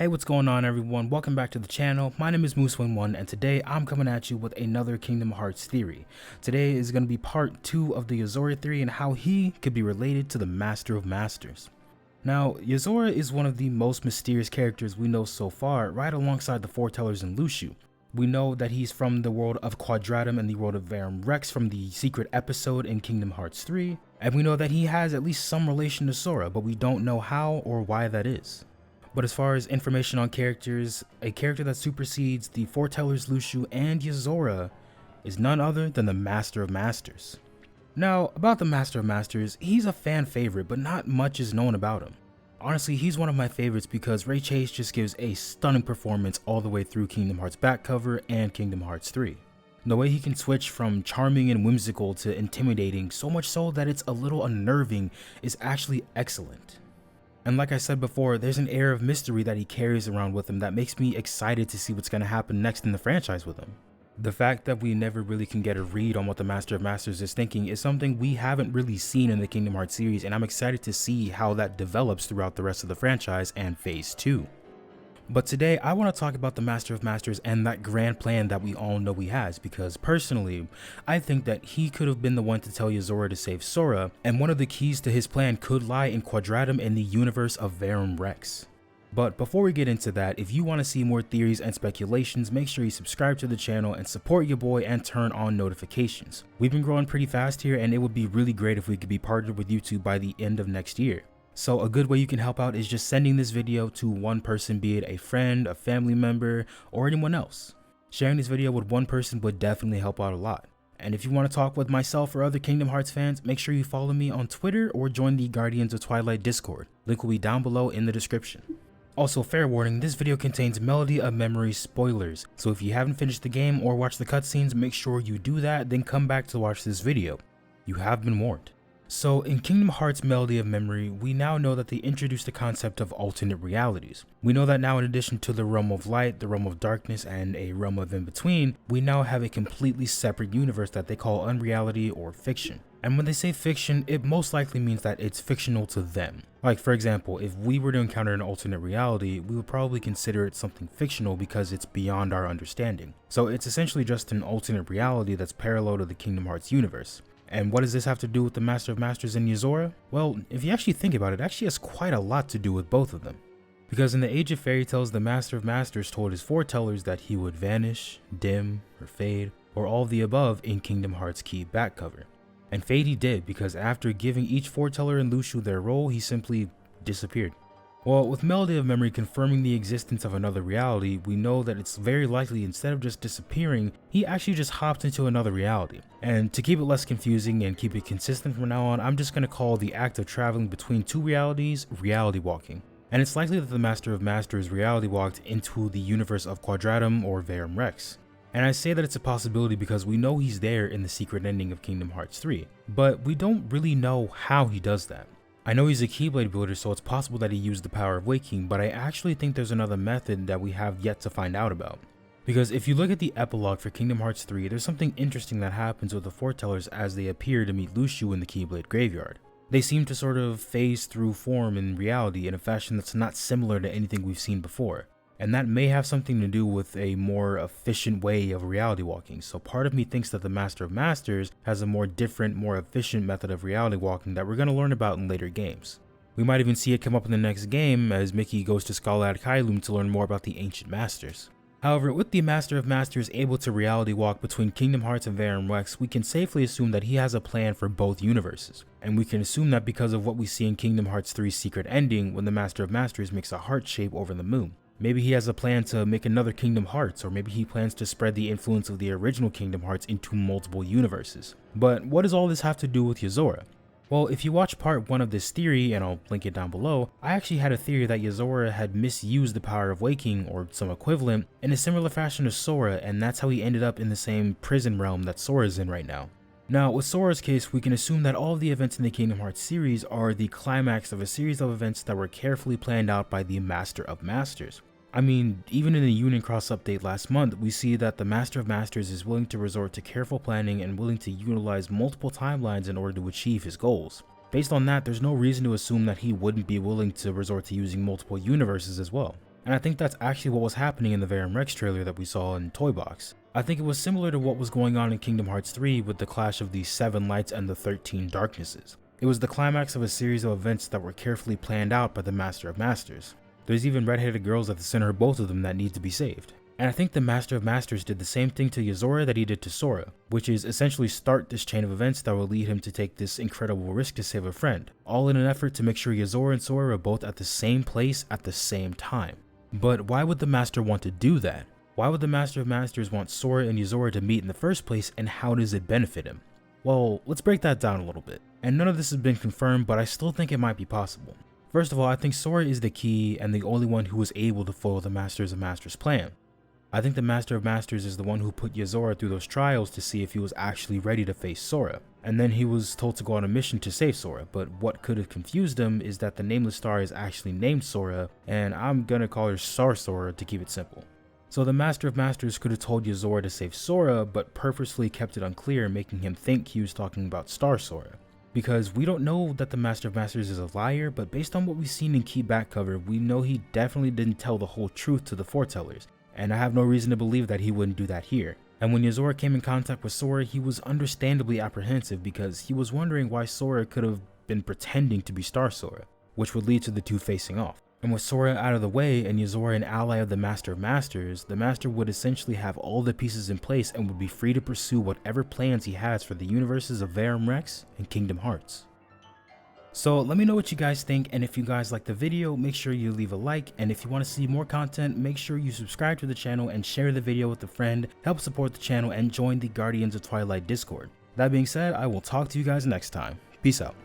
Hey, what's going on everyone? Welcome back to the channel. My name is misused, and today I'm coming at you with another Kingdom Hearts theory. Today is going to be part 2 of the Yozora theory and how he could be related to the Master of Masters. Now, Yozora is one of the most mysterious characters we know so far, right alongside the foretellers and Luxu. We know that he's from the world of Quadratum and the world of Verum Rex from the secret episode in Kingdom Hearts 3, and we know that he has at least some relation to Sora, but we don't know how or why that is. But as far as information on characters, a character that supersedes the foretellers Luxu and Yozora is none other than the Master of Masters. Now, about the Master of Masters, he's a fan favorite, but not much is known about him. Honestly, he's one of my favorites because Ray Chase just gives a stunning performance all the way through Kingdom Hearts back cover and Kingdom Hearts 3. The way he can switch from charming and whimsical to intimidating, so much so that it's a little unnerving, is actually excellent. And like I said before, there's an air of mystery that he carries around with him that makes me excited to see what's going to happen next in the franchise with him. The fact that we never really can get a read on what the Master of Masters is thinking is something we haven't really seen in the Kingdom Hearts series, and I'm excited to see how that develops throughout the rest of the franchise and Phase 2. But today, I want to talk about the Master of Masters and that grand plan that we all know he has, because personally, I think that he could have been the one to tell Yozora to save Sora, and one of the keys to his plan could lie in Quadratum and the universe of Verum Rex. But before we get into that, if you want to see more theories and speculations, make sure you subscribe to the channel and support your boy and turn on notifications. We've been growing pretty fast here, and it would be really great if we could be partnered with YouTube by the end of next year. So a good way you can help out is just sending this video to one person, be it a friend, a family member, or anyone else. Sharing this video with one person would definitely help out a lot. And if you want to talk with myself or other Kingdom Hearts fans, make sure you follow me on Twitter or join the Guardians of Twilight Discord. Link will be down below in the description. Also, fair warning, this video contains Melody of Memory spoilers, so if you haven't finished the game or watched the cutscenes, make sure you do that, then come back to watch this video. You have been warned. So in Kingdom Hearts Melody of Memory, we now know that they introduced the concept of alternate realities. We know that now in addition to the realm of light, the realm of darkness, and a realm of in-between, we now have a completely separate universe that they call unreality or fiction. And when they say fiction, it most likely means that it's fictional to them. Like for example, if we were to encounter an alternate reality, we would probably consider it something fictional because it's beyond our understanding. So it's essentially just an alternate reality that's parallel to the Kingdom Hearts universe. And what does this have to do with the Master of Masters and Yozora? Well, if you actually think about it, it actually has quite a lot to do with both of them. Because in the Age of Fairy Tales, the Master of Masters told his foretellers that he would vanish, dim, or fade, or all of the above in Kingdom Hearts Key back cover. And fade he did, because after giving each foreteller and Luxu their role, he simply disappeared. Well, with Melody of Memory confirming the existence of another reality, we know that it's very likely instead of just disappearing, he actually just hopped into another reality. And to keep it less confusing and keep it consistent from now on, I'm just going to call the act of traveling between two realities reality walking. And it's likely that the Master of Masters reality walked into the universe of Quadratum or Verum Rex. And I say that it's a possibility because we know he's there in the secret ending of Kingdom Hearts 3, but we don't really know how he does that. I know he's a Keyblade builder, so it's possible that he used the power of waking, but I actually think there's another method that we have yet to find out about. Because if you look at the epilogue for Kingdom Hearts 3, there's something interesting that happens with the foretellers as they appear to meet Luxu in the Keyblade graveyard. They seem to sort of phase through form and reality in a fashion that's not similar to anything we've seen before. And that may have something to do with a more efficient way of reality walking. So part of me thinks that the Master of Masters has a more different, more efficient method of reality walking that we're going to learn about in later games. We might even see it come up in the next game as Mickey goes to Skalad Kailum to learn more about the Ancient Masters. However, with the Master of Masters able to reality walk between Kingdom Hearts and Verum Rex, we can safely assume that he has a plan for both universes. And we can assume that because of what we see in Kingdom Hearts 3's secret ending when the Master of Masters makes a heart shape over the moon. Maybe he has a plan to make another Kingdom Hearts, or maybe he plans to spread the influence of the original Kingdom Hearts into multiple universes. But what does all this have to do with Yozora? Well, if you watch part 1 of this theory, and I'll link it down below, I actually had a theory that Yozora had misused the power of waking, or some equivalent, in a similar fashion to Sora, and that's how he ended up in the same prison realm that Sora's in right now. Now, with Sora's case, we can assume that all of the events in the Kingdom Hearts series are the climax of a series of events that were carefully planned out by the Master of Masters. I mean, even in the Union Cross update last month, we see that the Master of Masters is willing to resort to careful planning and willing to utilize multiple timelines in order to achieve his goals. Based on that, there's no reason to assume that he wouldn't be willing to resort to using multiple universes as well. And I think that's actually what was happening in the Verum Rex trailer that we saw in Toy Box. I think it was similar to what was going on in Kingdom Hearts 3 with the clash of the 7 lights and the 13 darknesses. It was the climax of a series of events that were carefully planned out by the Master of Masters. There's even red-headed girls at the center of both of them that need to be saved. And I think the Master of Masters did the same thing to Yozora that he did to Sora, which is essentially start this chain of events that will lead him to take this incredible risk to save a friend, all in an effort to make sure Yozora and Sora are both at the same place at the same time. But why would the Master want to do that? Why would the Master of Masters want Sora and Yozora to meet in the first place, and how does it benefit him? Well, let's break that down a little bit. And none of this has been confirmed, but I still think it might be possible. First of all, I think Sora is the key and the only one who was able to foil the Masters of Masters' plan. I think the Master of Masters is the one who put Yozora through those trials to see if he was actually ready to face Sora. And then he was told to go on a mission to save Sora, but what could have confused him is that the nameless star is actually named Sora, and I'm gonna call her Star Sora to keep it simple. So the Master of Masters could have told Yozora to save Sora, but purposely kept it unclear, making him think he was talking about Star Sora. Because we don't know that the Master of Masters is a liar, but based on what we've seen in Key back cover, we know he definitely didn't tell the whole truth to the foretellers. And I have no reason to believe that he wouldn't do that here. And when Yozora came in contact with Sora, he was understandably apprehensive because he was wondering why Sora could have been pretending to be Star Sora, which would lead to the two facing off. And with Sora out of the way and Yozora an ally of the Master of Masters, the Master would essentially have all the pieces in place and would be free to pursue whatever plans he has for the universes of Verum Rex and Kingdom Hearts. So let me know what you guys think, and if you guys like the video, make sure you leave a like, and if you want to see more content, make sure you subscribe to the channel and share the video with a friend, help support the channel, and join the Guardians of Twilight Discord. That being said, I will talk to you guys next time. Peace out.